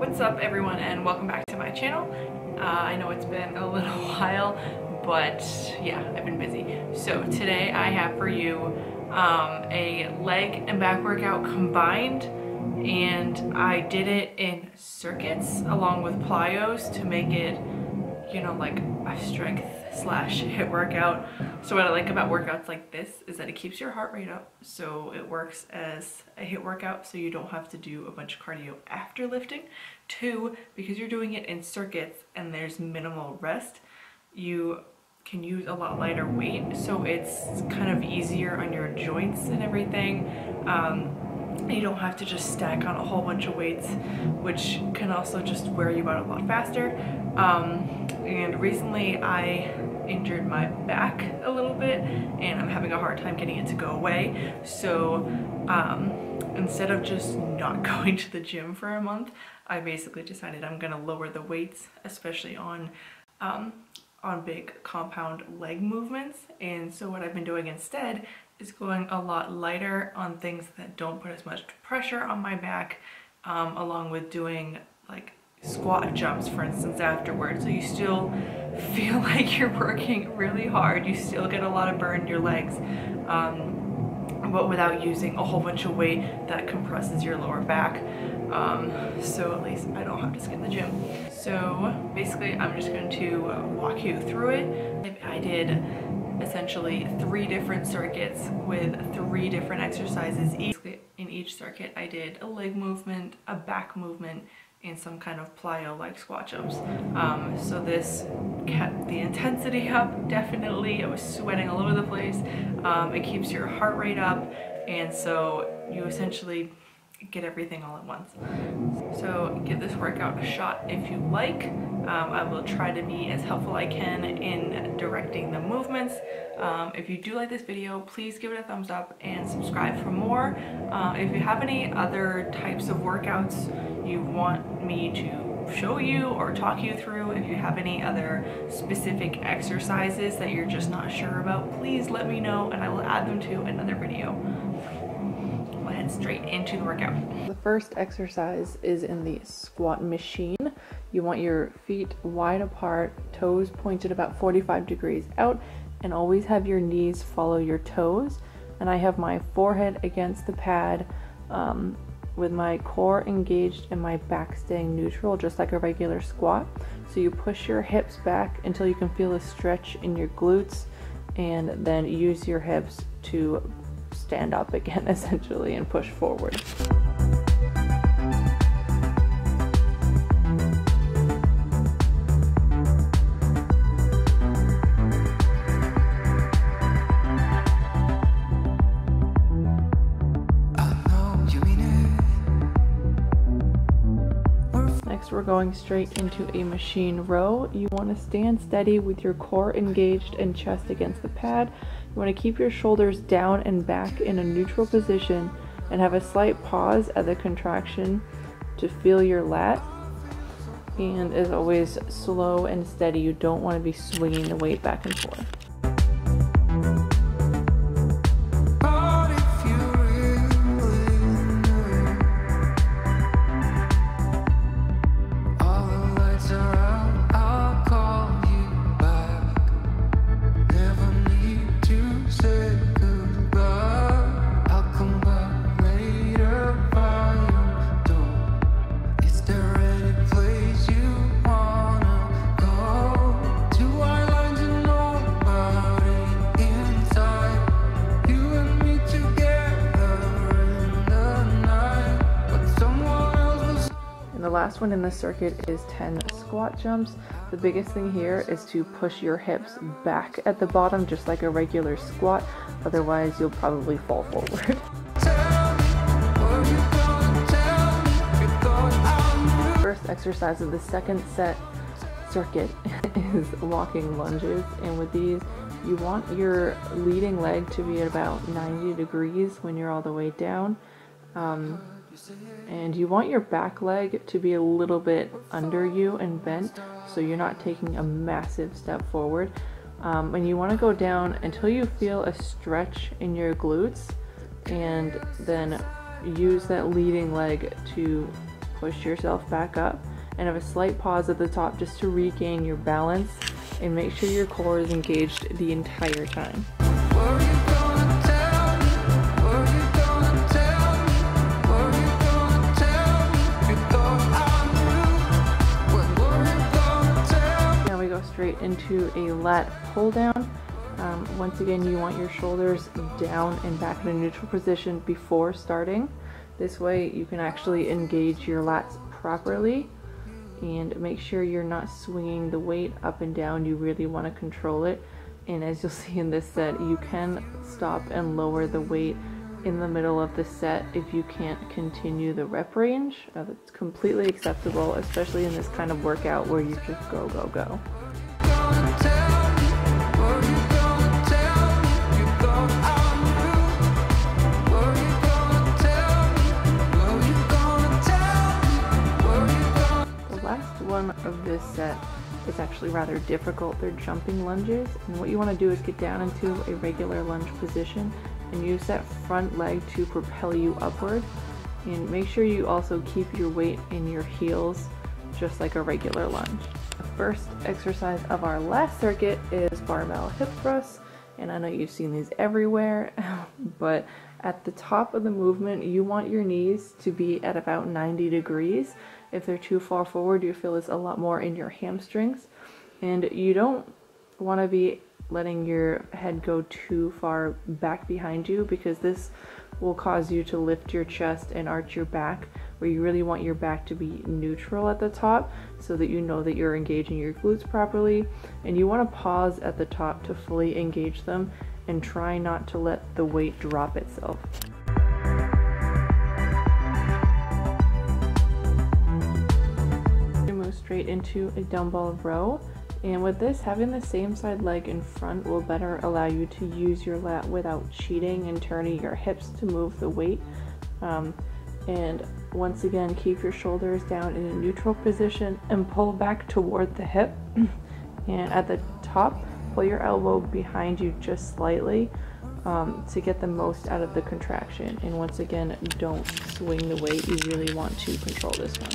What's up everyone, and welcome back to my channel. I know it's been a little while, but yeah, I've been busy. So today I have for you a leg and back workout combined, and I did it in circuits along with plyos to make it, you know, like a strength slash HIIT workout. So what I like about workouts like this is that it keeps your heart rate up, so it works as a HIIT workout, so you don't have to do a bunch of cardio after lifting. Two, because you're doing it in circuits and there's minimal rest, you can use a lot lighter weight, so it's kind of easier on your joints and everything. You don't have to just stack on a whole bunch of weights, which can also just wear you out a lot faster. And recently I injured my back a little bit and I'm having a hard time getting it to go away. So instead of just not going to the gym for a month, I basically decided I'm gonna lower the weights, especially on big compound leg movements. And so what I've been doing instead is going a lot lighter on things that don't put as much pressure on my back, along with doing like squat jumps, for instance, afterwards. So you still feel like you're working really hard, you still get a lot of burn in your legs, but without using a whole bunch of weight that compresses your lower back. So at least I don't have to skip the gym. So basically I'm just going to walk you through it. I did essentially 3 different circuits with 3 different exercises. In each circuit I did a leg movement, a back movement, and some kind of plyo like squat jumps. So this kept the intensity up, definitely. I was sweating all over the place. It keeps your heart rate up, and so you essentially get everything all at once. So give this workout a shot if you like. I will try to be as helpful I can in directing the movements. If you do like this video, please give it a thumbs up and subscribe for more. If you have any other types of workouts you want me to show you or talk you through, if you have any other specific exercises that you're just not sure about, please let me know and I will add them to another video. We'll head straight into the workout. The first exercise is in the squat machine. You want your feet wide apart, toes pointed about 45 degrees out, and always have your knees follow your toes. And I have my forehead against the pad, with my core engaged and my back staying neutral, just like a regular squat. So you push your hips back until you can feel a stretch in your glutes, and then use your hips to stand up again essentially and push forward. Next, we're going straight into a machine row. You want to stand steady with your core engaged and chest against the pad. You want to keep your shoulders down and back in a neutral position and have a slight pause at the contraction to feel your lat. And as always, slow and steady. You don't want to be swinging the weight back and forth. The last one in the circuit is 10 squat jumps. The biggest thing here is to push your hips back at the bottom, just like a regular squat. Otherwise, you'll probably fall forward. First exercise of the second set circuit is walking lunges. And with these, you want your leading leg to be at about 90 degrees when you're all the way down. And you want your back leg to be a little bit under you and bent, so you're not taking a massive step forward. And you want to go down until you feel a stretch in your glutes, and then use that leading leg to push yourself back up and have a slight pause at the top just to regain your balance, and make sure your core is engaged the entire time. Now we go straight into a lat pull down. Once again, you want your shoulders down and back in a neutral position before starting. This way you can actually engage your lats properly, and make sure you're not swinging the weight up and down. You really want to control it. And as you'll see in this set, you can stop and lower the weight in the middle of the set if you can't continue the rep range. That's completely acceptable, especially in this kind of workout where you just go, go, go. One of this set is actually rather difficult. They're jumping lunges, and what you want to do is get down into a regular lunge position and use that front leg to propel you upward, and make sure you also keep your weight in your heels just like a regular lunge. The first exercise of our last circuit is barbell hip thrusts, and I know you've seen these everywhere, but at the top of the movement you want your knees to be at about 90 degrees. If they're too far forward, you feel it's a lot more in your hamstrings, and you don't want to be letting your head go too far back behind you, because this will cause you to lift your chest and arch your back, where you really want your back to be neutral at the top so that you know that you're engaging your glutes properly. And you want to pause at the top to fully engage them and try not to let the weight drop itself. Straight into a dumbbell row, and with this, having the same side leg in front will better allow you to use your lat without cheating and turning your hips to move the weight. And once again, keep your shoulders down in a neutral position and pull back toward the hip. And at the top, pull your elbow behind you just slightly to get the most out of the contraction. And once again, don't swing the weight. You really want to control this one.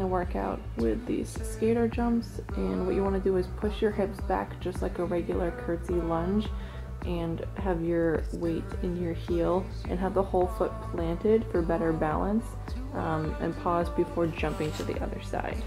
Workout with these skater jumps, and what you want to do is push your hips back just like a regular curtsy lunge, and have your weight in your heel and have the whole foot planted for better balance, and pause before jumping to the other side.